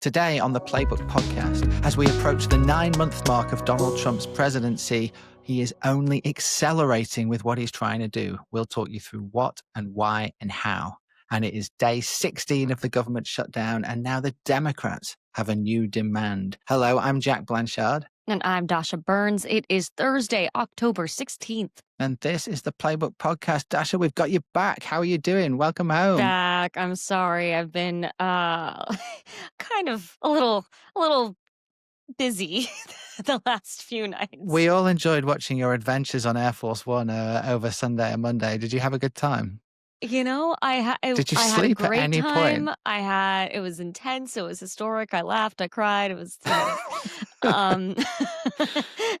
Today on the Playbook Podcast, as we approach the 9-month mark of Donald Trump's presidency, he is only accelerating with what he's trying to do. We'll talk you through what and why and how. And it is day 16 of the government shutdown, and now the Democrats have a new demand. Hello, I'm Jack Blanchard. And I'm Dasha Burns. It is Thursday, October 16th. And this is the Playbook Podcast. Dasha, we've got you back. How are you doing? Welcome home. Back. I'm sorry. I've been kind of a little busy the last few nights. We all enjoyed watching your adventures on Air Force One over Sunday and Monday. Did you have a good time? You know, Did you I sleep had a great at any time. point? It was intense. It was historic. I laughed. I cried. It was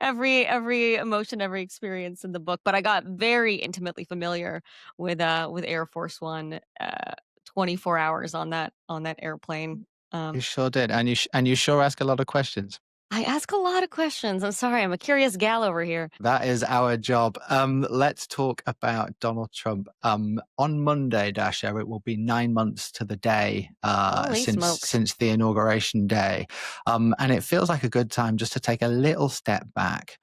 every emotion, every experience in the book. But I got very intimately familiar with Air Force One. 24 hours on that airplane. You sure did, and you sure ask a lot of questions. I ask a lot of questions. I'm sorry, I'm a curious gal over here. That is our job. Let's talk about Donald Trump. On Monday, Dasha, it will be 9 months to the day since the inauguration day. And it feels like a good time just to take a little step back.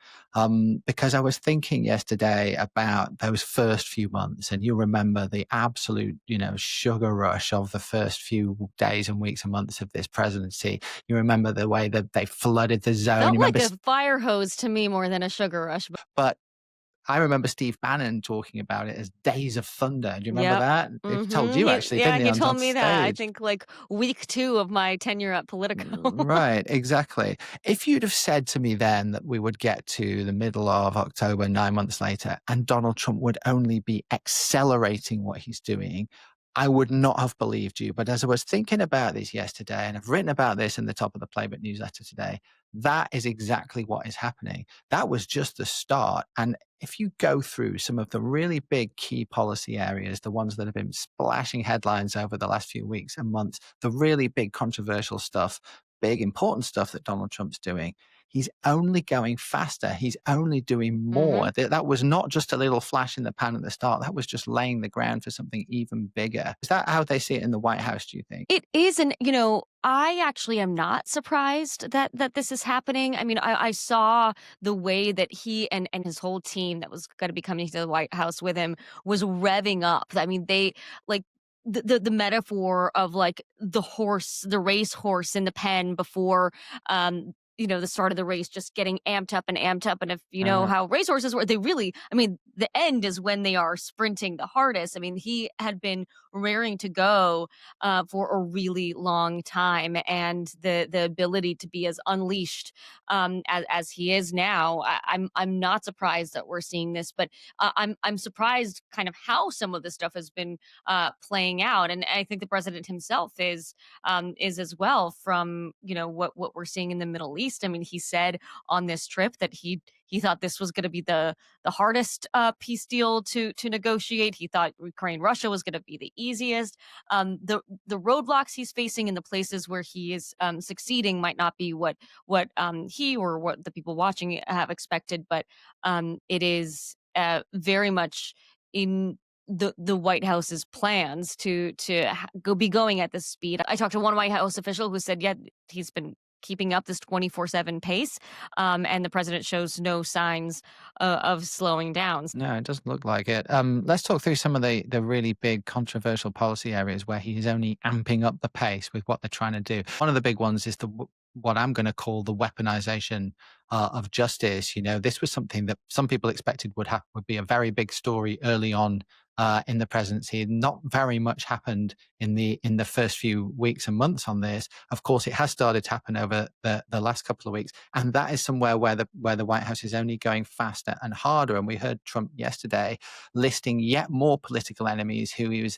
Because I was thinking yesterday about those first few months, and you remember the absolute, sugar rush of the first few days and weeks and months of this presidency. You remember the way that they flooded the zone. Felt like a fire hose to me more than a sugar rush. But I remember Steve Bannon talking about it as days of thunder. Do you remember that? Mm-hmm. It told you actually, didn't he? Yeah, he told me that. I think like week 2 of my tenure at Politico. Right, exactly. If you'd have said to me then that we would get to the middle of October, 9 months later, and Donald Trump would only be accelerating what he's doing, I would not have believed you. But as I was thinking about this yesterday, and I've written about this in the top of the Playbook newsletter today, that is exactly what is happening. That was just the start. And if you go through some of the really big key policy areas, the ones that have been splashing headlines over the last few weeks and months, the really big controversial stuff, big important stuff that Donald Trump's doing, he's only going faster. He's only doing more. Mm-hmm. That was not just a little flash in the pan at the start. That was just laying the ground for something even bigger. Is that how they see it in the White House, do you think? It is. And, I actually am not surprised that this is happening. I mean, I saw the way that he and his whole team that was going to be coming to the White House with him was revving up. I mean, they like the metaphor of like the race horse in the pen before the start of the race, just getting amped up. And if you know how racehorses were, they really, I mean, the end is when they are sprinting the hardest. I mean, he had been raring to go for a really long time, and the ability to be as unleashed as he is now, I'm not surprised that we're seeing this, but I'm surprised kind of how some of this stuff has been playing out, and I think the president himself is as well from what we're seeing in the Middle East. I mean, he said on this trip that he thought this was going to be the hardest peace deal to negotiate. He thought Ukraine-Russia was going to be the easiest. The roadblocks he's facing in the places where he is succeeding might not be what he or what the people watching have expected, but it is very much in the White House's plans to be going at this speed. I talked to one White House official who said, he's been keeping up this 24/7 pace, and the president shows no signs of slowing down. No, it doesn't look like it. Let's talk through some of the really big controversial policy areas where he is only amping up the pace with what they're trying to do. One of the big ones is what I'm going to call the weaponization of justice. This was something that some people expected would be a very big story early on in the presidency. Not very much happened in the first few weeks and months on this. Of course, it has started to happen over the last couple of weeks, and that is somewhere where the White House is only going faster and harder. And we heard Trump yesterday listing yet more political enemies who he was,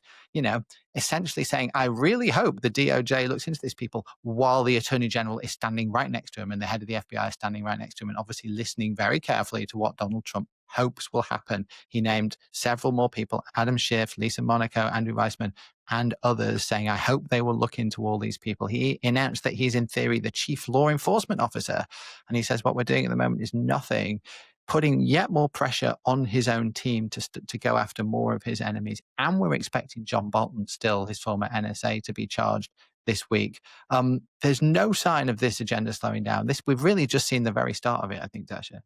essentially saying, I really hope the DOJ looks into these people, while the Attorney General is standing right next to him and the head of the FBI is standing right next to him, and obviously listening very carefully to what Donald Trump hopes will happen. He named several more people, Adam Schiff, Lisa Monaco, Andrew Weissman, and others, saying, I hope they will look into all these people. He announced that he's in theory the chief law enforcement officer. And he says what we're doing at the moment is nothing, putting yet more pressure on his own team to go after more of his enemies. And we're expecting John Bolton, still his former NSA, to be charged this week. There's no sign of this agenda slowing down. This we've really just seen the very start of it, I think, Dasha.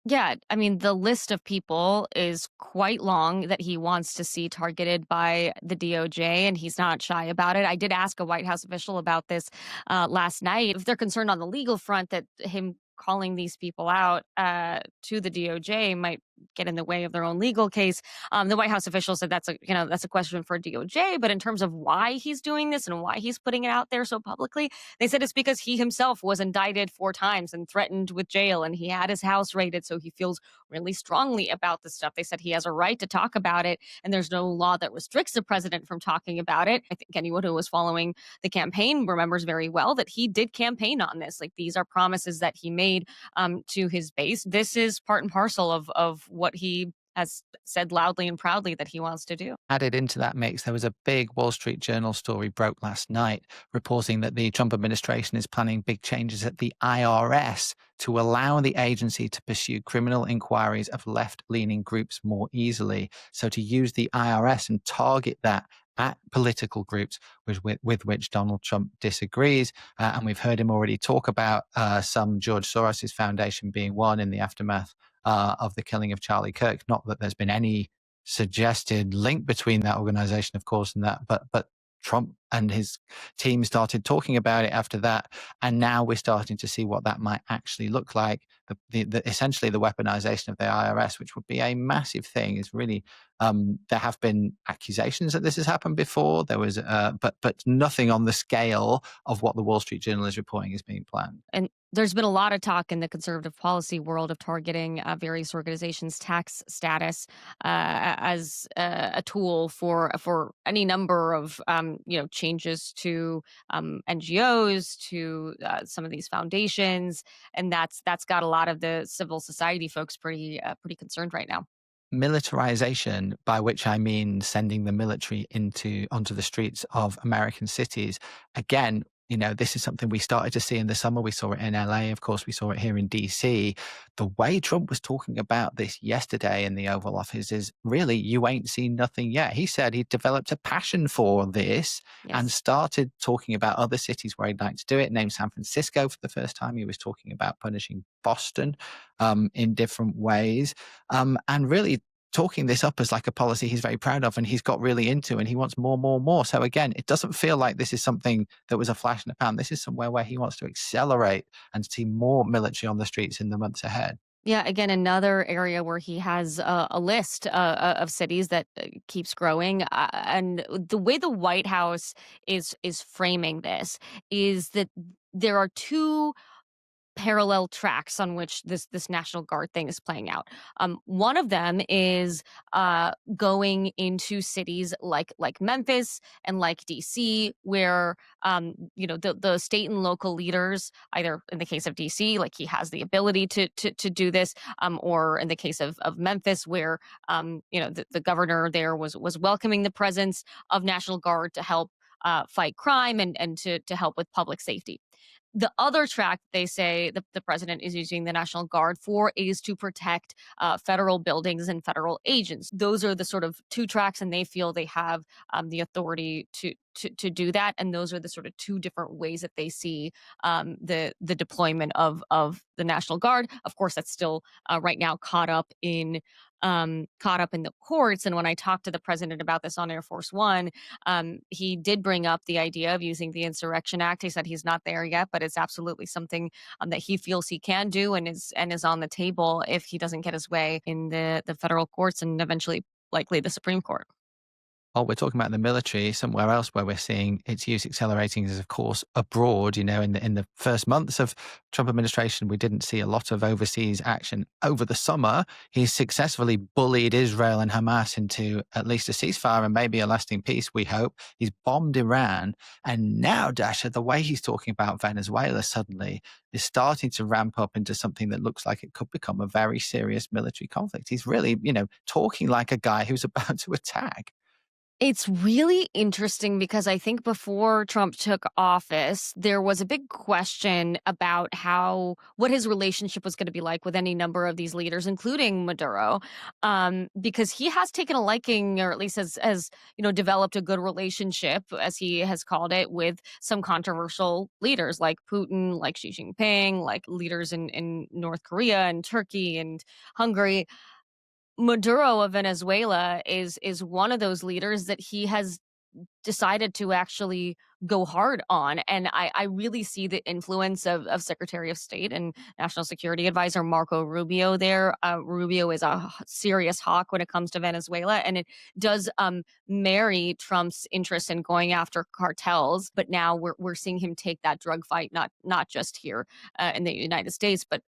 Yeah, I mean, the list of people is quite long that he wants to see targeted by the DOJ, and he's not shy about it. I did ask a White House official about this last night. If they're concerned on the legal front that him calling these people out to the DOJ might get in the way of their own legal case. The White House official said that's a question for DOJ. But in terms of why he's doing this and why he's putting it out there so publicly, they said it's because he himself was indicted 4 times and threatened with jail, and he had his house raided, so he feels really strongly about this stuff. They said he has a right to talk about it, and there's no law that restricts the president from talking about it. I think anyone who was following the campaign remembers very well that he did campaign on this. Like, these are promises that he made to his base. This is part and parcel of what he has said loudly and proudly that he wants to do. Added into that mix, there was a big Wall Street Journal story broke last night reporting that the Trump administration is planning big changes at the IRS to allow the agency to pursue criminal inquiries of left-leaning groups more easily. So to use the IRS and target that at political groups with which Donald Trump disagrees. And we've heard him already talk about some George Soros' foundation being one in the aftermath of the killing of Charlie Kirk. Not that there's been any suggested link between that organization, of course, and that, but Trump and his team started talking about it after that, and now we're starting to see what that might actually look like. Essentially, the weaponization of the IRS, which would be a massive thing, is really. There have been accusations that this has happened before. There was, but nothing on the scale of what the Wall Street Journal is reporting is being planned. And there's been a lot of talk in the conservative policy world of targeting various organizations' tax status as a tool for any number of changes to NGOs, to some of these foundations, and that's got a lot of the civil society folks pretty concerned right now. Militarization, by which I mean sending the military onto the streets of American cities. Again, this is something we started to see in the summer. We saw it in LA. Of course, we saw it here in DC. The way Trump was talking about this yesterday in the Oval Office is really, you ain't seen nothing yet. He said he developed a passion for this and Yes. started talking about other cities where he'd like to do it. Named San Francisco for the first time. He was talking about punishing Boston in different ways. And really talking this up as like a policy he's very proud of and he's got really into and he wants more, more, more. So again, it doesn't feel like this is something that was a flash in the pan. This is somewhere where he wants to accelerate and see more military on the streets in the months ahead. Yeah, again, another area where he has a list of cities that keeps growing, and the way the White House is framing this is that there are two parallel tracks on which this National Guard thing is playing out. One of them is going into cities like Memphis and like DC, where the state and local leaders, either in the case of DC, like he has the ability to do this, or in the case of Memphis, where the governor there was welcoming the presence of National Guard to help fight crime and to help with public safety. The other track they say the president is using the National Guard for is to protect federal buildings and federal agents. Those are the sort of two tracks, and they feel they have the authority to do that. And those are the sort of two different ways that they see the deployment of the National Guard. Of course, that's still right now caught up in the courts. And when I talked to the president about this on Air Force One, he did bring up the idea of using the Insurrection Act. He said he's not there yet, but it's absolutely something that he feels he can do and is on the table if he doesn't get his way in the federal courts and eventually likely the Supreme Court. While we're talking about the military, somewhere else where we're seeing its use accelerating is, of course, abroad. In the first months of Trump administration, we didn't see a lot of overseas action. Over the summer, he's successfully bullied Israel and Hamas into at least a ceasefire and maybe a lasting peace, we hope. He's bombed Iran. And now, Dasha, the way he's talking about Venezuela suddenly is starting to ramp up into something that looks like it could become a very serious military conflict. He's really, talking like a guy who's about to attack. It's really interesting because I think before Trump took office, there was a big question about what his relationship was going to be like with any number of these leaders, including Maduro, because he has taken a liking, or at least has developed a good relationship, as he has called it, with some controversial leaders like Putin, like Xi Jinping, like leaders in North Korea and Turkey and Hungary. Maduro of Venezuela is one of those leaders that he has decided to actually go hard on. And I really see the influence of Secretary of State and National Security Advisor Marco Rubio there. Rubio is a serious hawk when it comes to Venezuela, and it does marry Trump's interest in going after cartels. But now we're seeing him take that drug fight, not just here in the United States, but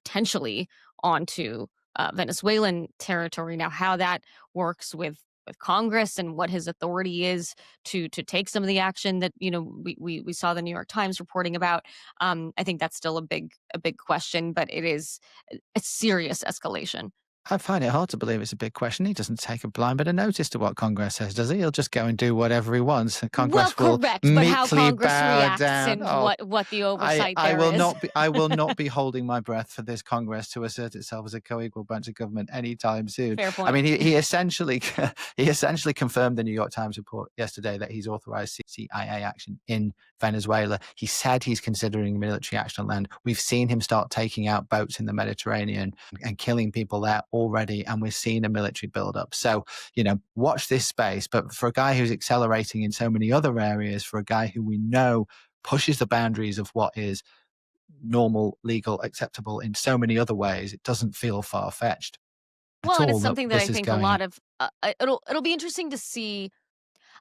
potentially onto Venezuelan territory. Now, how that works with Congress and what his authority is to take some of the action that we saw the New York Times reporting about. I think that's still a big question, but it is a serious escalation. I find it hard to believe it's a big question. He doesn't take a blind bit of notice to what Congress says, does he? He'll just go and do whatever he wants. And Well, Congress will correct, but how meekly Congress bow reacts down. and Oh, what the oversight I there will is. not be I will not be holding my breath for this Congress to assert itself as a co-equal branch of government anytime soon. Fair I point. mean, he essentially he essentially confirmed the New York Times report yesterday that he's authorized CIA action in Venezuela. He said he's considering military action on land. We've seen him start taking out boats in the Mediterranean and killing people there already, and we're seeing a military buildup. So, watch this space. But for a guy who's accelerating in so many other areas, for a guy who we know pushes the boundaries of what is normal, legal, acceptable in so many other ways, it doesn't feel far-fetched at Well, and it's all that something that this I is think a going. lot of it'll be interesting to see.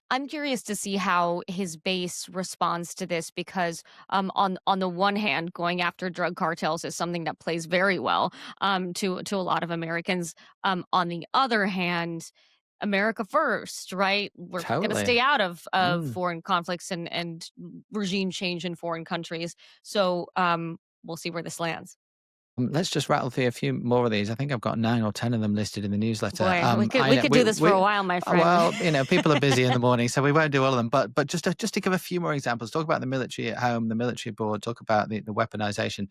I'm curious to see how his base responds to this because, on the one hand, going after drug cartels is something that plays very well to a lot of Americans. On the other hand, America first, right? We're going to stay Totally. out of Mm. foreign conflicts and regime change in foreign countries. So we'll see where this lands. Let's just rattle through a few more of these. I think I've got 9 or 10 of them listed in the newsletter. Boy, we could I we know could do this for a we while, my friend. well, people are busy in the morning, so we won't do all of them. But just to give a few more examples, talk about the military at home, the military abroad, talk about the weaponization,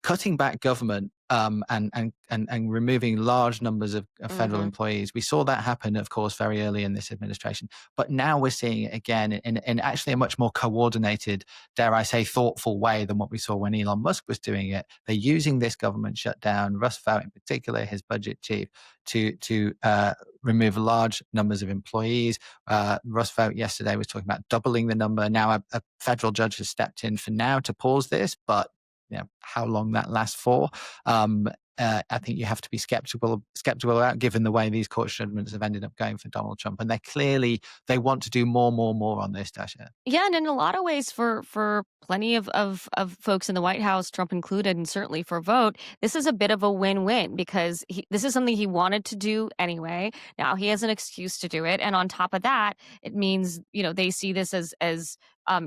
cutting back government, and removing large numbers of federal Hmm. employees. We saw that happen, of course, very early in this administration. But now we're seeing it again in actually a much more coordinated, dare I say, thoughtful way than what we saw when Elon Musk was doing it. They're using this government shutdown, Roosevelt in particular, his budget chief, to remove large numbers of employees. Roosevelt yesterday was talking about doubling the number. Now a federal judge has stepped in for now to pause this, but how long that lasts for. I think you have to be skeptical about, given the way these court judgments have ended up going for Donald Trump, and they want to do more on this, Dasha. Yeah, and in a lot of ways, for plenty of folks in the White House, Trump included, and certainly for vote, this is a bit of a win-win because this is something he wanted to do anyway. Now he has an excuse to do it, and on top of that, it means they see this as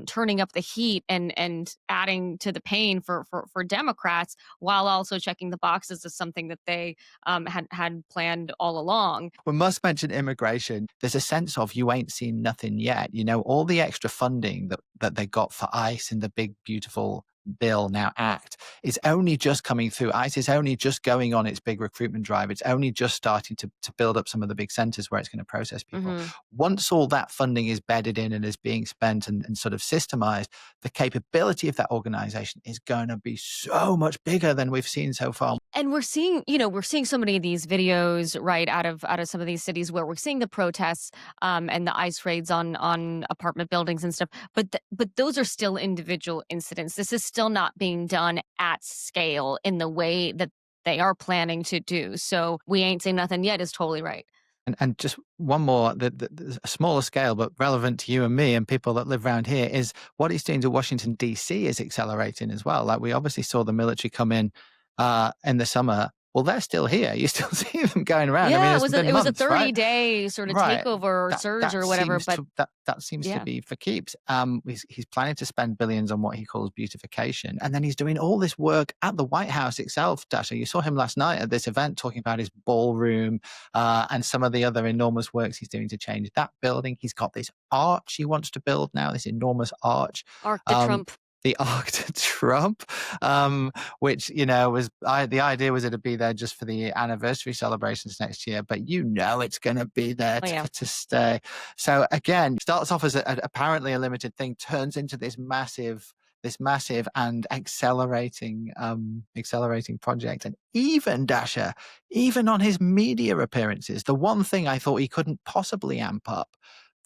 turning up the heat and adding to the pain for Democrats, while also checking the boxes as something that they had planned all along. We must mention immigration. There's a sense of you ain't seen nothing yet. All the extra funding that they got for ICE in the big, beautiful bill now act is only just coming through. ICE is only just going on its big recruitment drive. It's only just starting to build up some of the big centers where it's going to process people. Hmm. Once all that funding is bedded in and is being spent and sort of systemized, the capability of that organization is going to be so much bigger than we've seen so far. And we're seeing so many of these videos right out of some of these cities where we're seeing the protests and the ICE raids on apartment buildings and stuff. But those are still individual incidents. This is still not being done at scale in the way that they are planning to do. So we ain't seen nothing yet is totally right. And just one more, a smaller scale, but relevant to you and me and people that live around here, is what he's doing to Washington, D.C. is accelerating as well. Like we obviously saw the military come in the summer Well, they're still here. You still see them going around. I mean, Yeah, it's been it was a months, right? 30-day sort of Right. takeover or surge or whatever, but That seems to yeah. be for keeps. He's planning to spend billions on what he calls beautification, and then he's doing all this work at the White House itself. Dasha, you saw him last night at this event talking about his ballroom and some of the other enormous works he's doing to change that building. He's got this arch he wants to build now, this enormous arch. Arc de Um, Trump. the Arc de Trump, which was the idea was it'd be there just for the anniversary celebrations next year, but it's going to be there Oh, yeah. to stay. So again, starts off as apparently a limited thing, turns into this massive and accelerating project. And even Dasha, even on his media appearances, the one thing I thought he couldn't possibly amp up.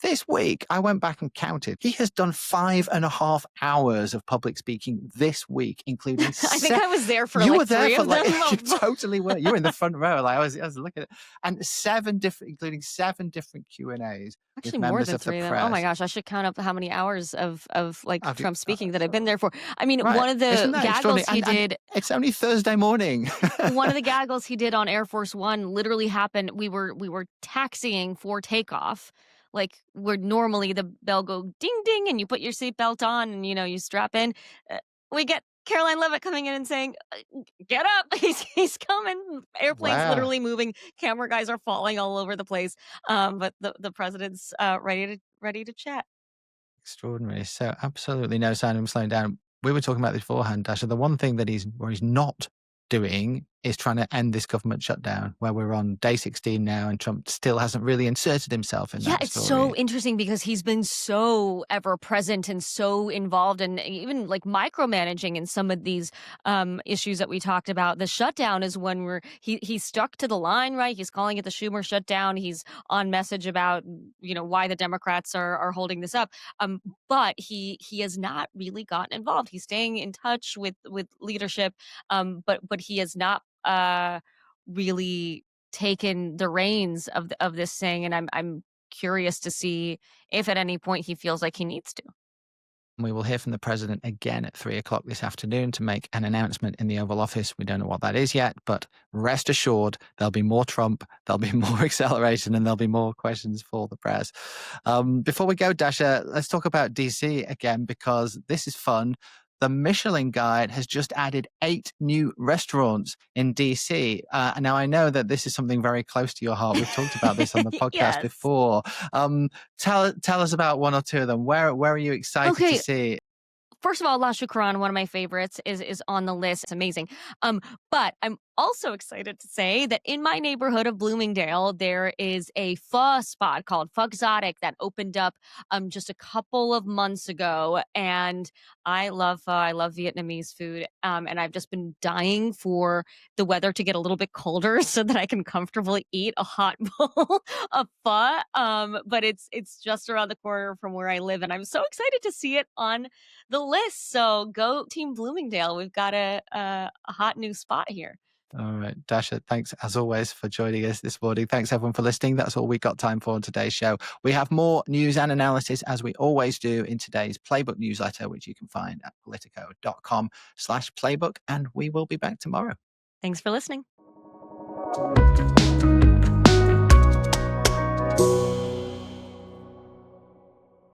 This week, I went back and counted. He has done 5.5 hours of public speaking this week, including. I think I was there for you like were there 3 for of like them. you totally were. You were in the front row. Like I was looking at, and including 7 different Q&As with Actually, more members than of the 3 of them. press. Oh my gosh, I should count up how many hours of like Have you- Trump speaking that I've been there for. I mean, Right. one of Isn't the that gaggles extraordinary? he And did. it's only Thursday morning. One of the gaggles he did on Air Force One literally happened. We were taxiing for takeoff, like where normally the bell go ding ding and you put your seatbelt on and you strap in. We get Caroline Leavitt coming in and saying, "Get up, he's coming." Airplanes Wow. literally moving. Camera guys are falling all over the place. But the president's ready to chat. Extraordinary. So absolutely no sign of him slowing down. We were talking about this beforehand, Dasha. The one thing that he's not doing is trying to end this government shutdown, where we're on day 16 now, and Trump still hasn't really inserted himself in that Yeah, it's story. so interesting because he's been so ever present and so involved and even like micromanaging in some of these issues that we talked about. The shutdown is when he's stuck to the line, right? He's calling it the Schumer shutdown. He's on message about why the Democrats are holding this up. But he has not really gotten involved. He's staying in touch with leadership, but he has not really taken the reins of this thing, and I'm curious to see if at any point he feels like he needs to. We will hear from the president again at 3:00 this afternoon to make an announcement in the Oval Office. We don't know what that is yet, but rest assured there'll be more Trump, there'll be more acceleration, and there'll be more questions for the press. Before we go, Dasha, let's talk about DC again, because this is fun. The Michelin Guide has just added 8 new restaurants in DC. Now, I know that this is something very close to your heart. We've talked about this on the podcast Yes. before. Tell us about 1 or 2 of them. Where are you excited to see? First of all, La Choukran, one of my favorites, is on the list. It's amazing. But I'm also excited to say that in my neighborhood of Bloomingdale, there is a pho spot called Pho Exotic that opened up just a couple of months ago. And I love pho. I love Vietnamese food. And I've just been dying for the weather to get a little bit colder so that I can comfortably eat a hot bowl of pho. But it's just around the corner from where I live. And I'm so excited to see it on the list. So go Team Bloomingdale. We've got a hot new spot here. All right, Dasha, thanks as always for joining us this morning. Thanks everyone for listening. That's all we got time for on today's show. We have more news and analysis, as we always do, in today's Playbook newsletter, which you can find at politico.com/playbook. And we will be back tomorrow. Thanks for listening.